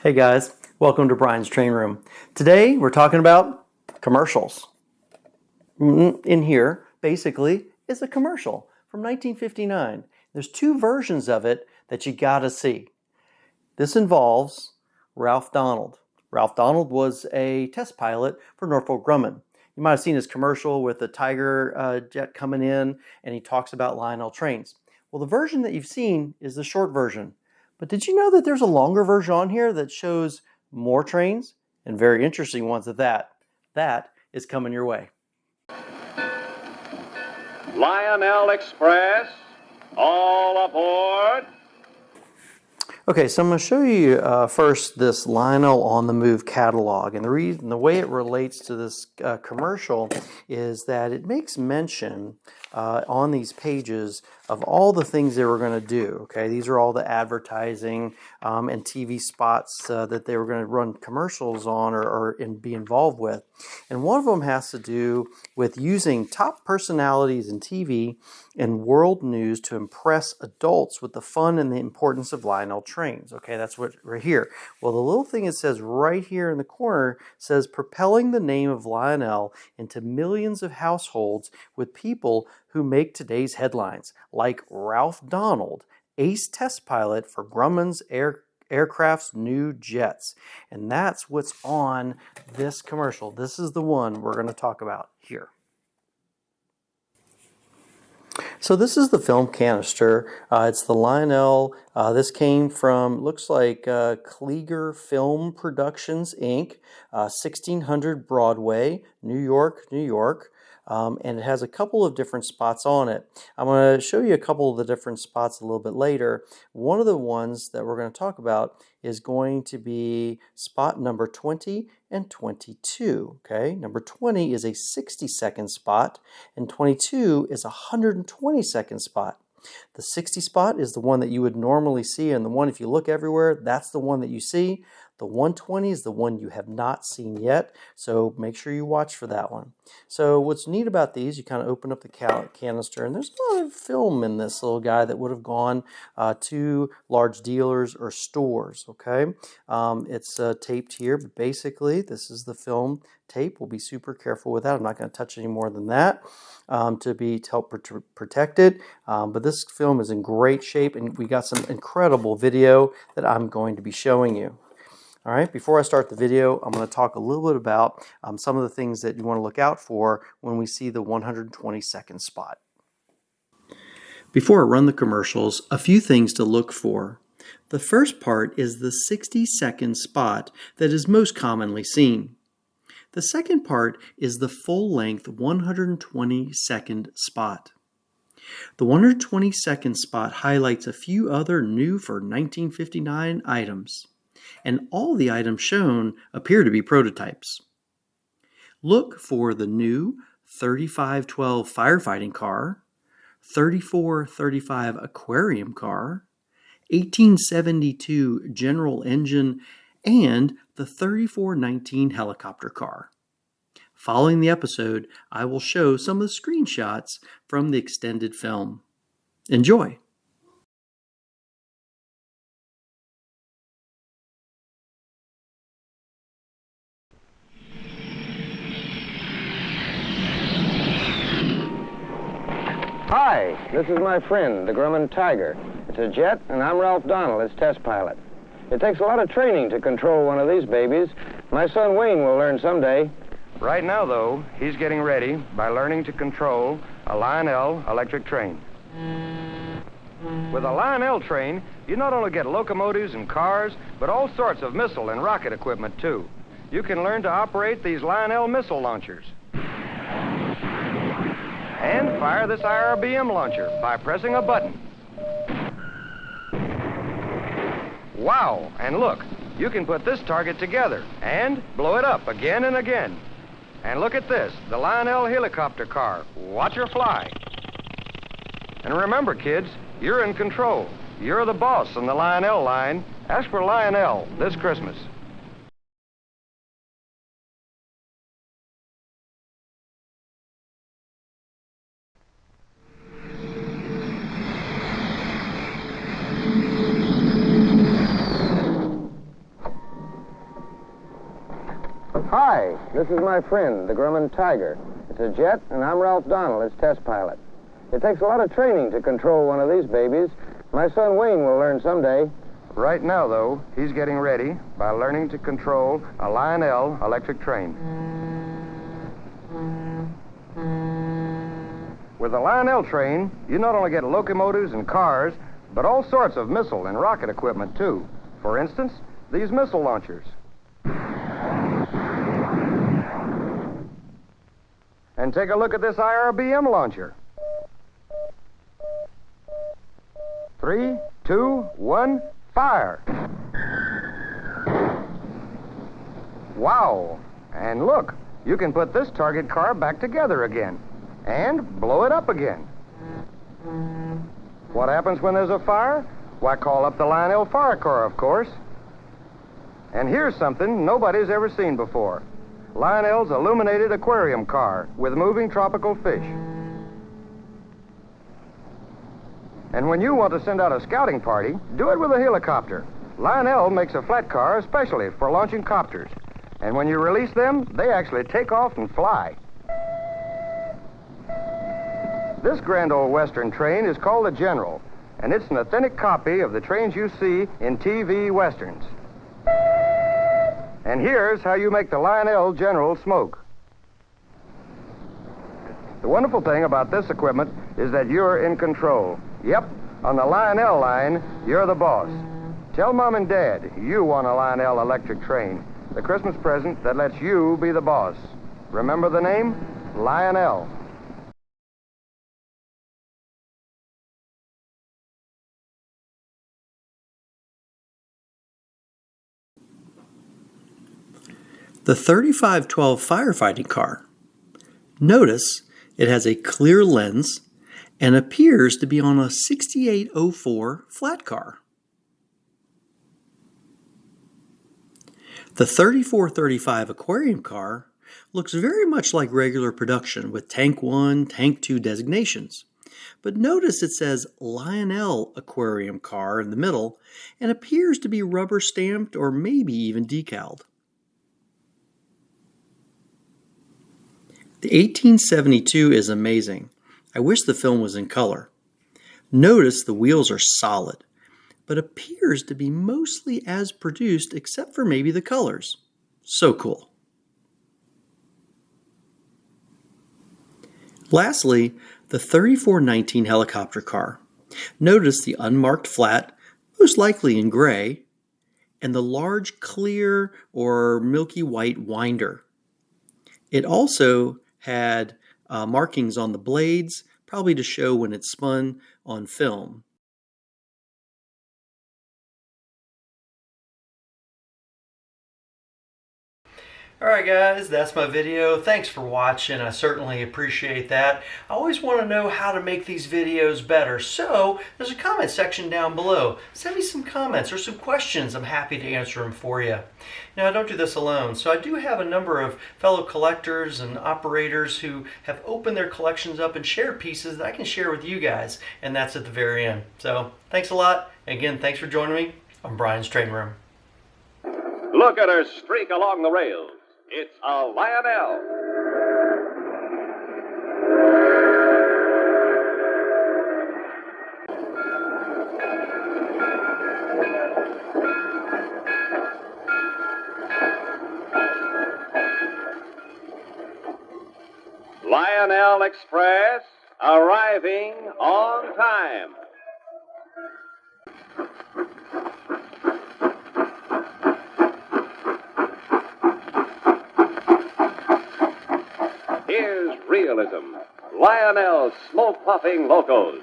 Hey guys, welcome to Brian's Train Room. Today we're talking about commercials. In here, basically, is a commercial from 1959. There's two versions of it that you gotta see. This involves Ralph Donnell. Ralph Donnell was a test pilot for Northrop Grumman. You might have seen his commercial with the Tiger jet coming in, and he talks about Lionel Trains. Well, the version that you've seen is the short version. But did you know that there's a longer version on here that shows more trains? And very interesting ones at that. That is coming your way. Lionel Express, all aboard. Okay, so I'm going to show you first this Lionel on the Move catalog, and the way it relates to this commercial is that it makes mention on these pages of all the things they were going to do. Okay, these are all the advertising and TV spots that they were going to run commercials on or be involved with, and one of them has to do with using top personalities in TV and world news to impress adults with the fun and the importance of Lionel Trains. Okay, that's what right here. Well, the little thing it says right here in the corner says propelling the name of Lionel into millions of households with people who make today's headlines, like Ralph Donnell, ace test pilot for Grumman's aircraft's new jets. And that's what's on this commercial. This is the one we're going to talk about here. So this is the film canister. It's the Lionel. This came from, looks like Klieger Film Productions, Inc., 1600 Broadway, New York, New York. And it has a couple of different spots on it. I'm going to show you a couple of the different spots a little bit later. One of the ones that we're going to talk about is going to be spot number 20 and 22. Okay, number 20 is a 60-second spot, and 22 is a 120-second spot. The 60 spot is the one that you would normally see, and the one, if you look everywhere, that's the one that you see. The 120 is the one you have not seen yet, so make sure you watch for that one. So what's neat about these, you kind of open up the canister, and there's a lot of film in this little guy that would have gone to large dealers or stores, okay? It's taped here, but basically this is the film tape. We'll be super careful with that. I'm not going to touch any more than that to help protect it. But this film is in great shape, and we got some incredible video that I'm going to be showing you. All right, before I start the video, I'm going to talk a little bit about some of the things that you want to look out for when we see the 120-second spot. Before I run the commercials, a few things to look for. The first part is the 60-second spot that is most commonly seen. The second part is the full-length 120-second spot. The 120-second spot highlights a few other new for 1959 items, and all the items shown appear to be prototypes. Look for the new 3512 firefighting car, 3435 Aquarium car, 1872 General Engine, and the 3419 helicopter car. Following the episode, I will show some of the screenshots from the extended film. Enjoy! Hi, this is my friend, the Grumman Tiger. It's a jet, and I'm Ralph Donnell, its test pilot. It takes a lot of training to control one of these babies. My son Wayne will learn someday. Right now, though, he's getting ready by learning to control a Lionel electric train. With a Lionel train, you not only get locomotives and cars, but all sorts of missile and rocket equipment, too. You can learn to operate these Lionel missile launchers. And fire this IRBM launcher by pressing a button. Wow, and look, you can put this target together and blow it up again and again. And look at this, the Lionel helicopter car. Watch her fly. And remember, kids, you're in control. You're the boss on the Lionel line. Ask for Lionel this Christmas. Hi, this is my friend, the Grumman Tiger. It's a jet, and I'm Ralph Donnell, its test pilot. It takes a lot of training to control one of these babies. My son Wayne will learn someday. Right now, though, he's getting ready by learning to control a Lionel electric train. With the Lionel train, you not only get locomotives and cars, but all sorts of missile and rocket equipment, too. For instance, these missile launchers. And take a look at this IRBM launcher. 3, 2, 1, fire! Wow! And look, you can put this target car back together again and blow it up again. What happens when there's a fire? Why, call up the Lionel Fire Corps, of course. And here's something nobody's ever seen before. Lionel's illuminated aquarium car with moving tropical fish. And when you want to send out a scouting party, do it with a helicopter. Lionel makes a flat car especially for launching copters. And when you release them, they actually take off and fly. This grand old Western train is called the General, and it's an authentic copy of the trains you see in TV Westerns. And here's how you make the Lionel General smoke. The wonderful thing about this equipment is that you're in control. Yep, on the Lionel line, you're the boss. Tell Mom and Dad you want a Lionel electric train, the Christmas present that lets you be the boss. Remember the name? Lionel. The 3512 firefighting car. Notice it has a clear lens and appears to be on a 6804 flat car. The 3435 aquarium car looks very much like regular production with Tank 1, Tank 2 designations. But notice it says Lionel Aquarium Car in the middle and appears to be rubber stamped or maybe even decaled. The 1872 is amazing. I wish the film was in color. Notice the wheels are solid, but appears to be mostly as produced except for maybe the colors. So cool. Lastly, the 3419 helicopter car. Notice the unmarked flat, most likely in gray, and the large clear or milky white winder. It also had markings on the blades, probably to show when it's spun on film. Alright guys, that's my video. Thanks for watching. I certainly appreciate that. I always want to know how to make these videos better. So there's a comment section down below. Send me some comments or some questions. I'm happy to answer them for you. Now I don't do this alone. So I do have a number of fellow collectors and operators who have opened their collections up and shared pieces that I can share with you guys. And that's at the very end. So thanks a lot. Again, thanks for joining me on Brian's Train Room. Look at her streak along the rails. It's a Lionel. Lionel Express arriving on time. Here's realism. Lionel's smoke-puffing locos.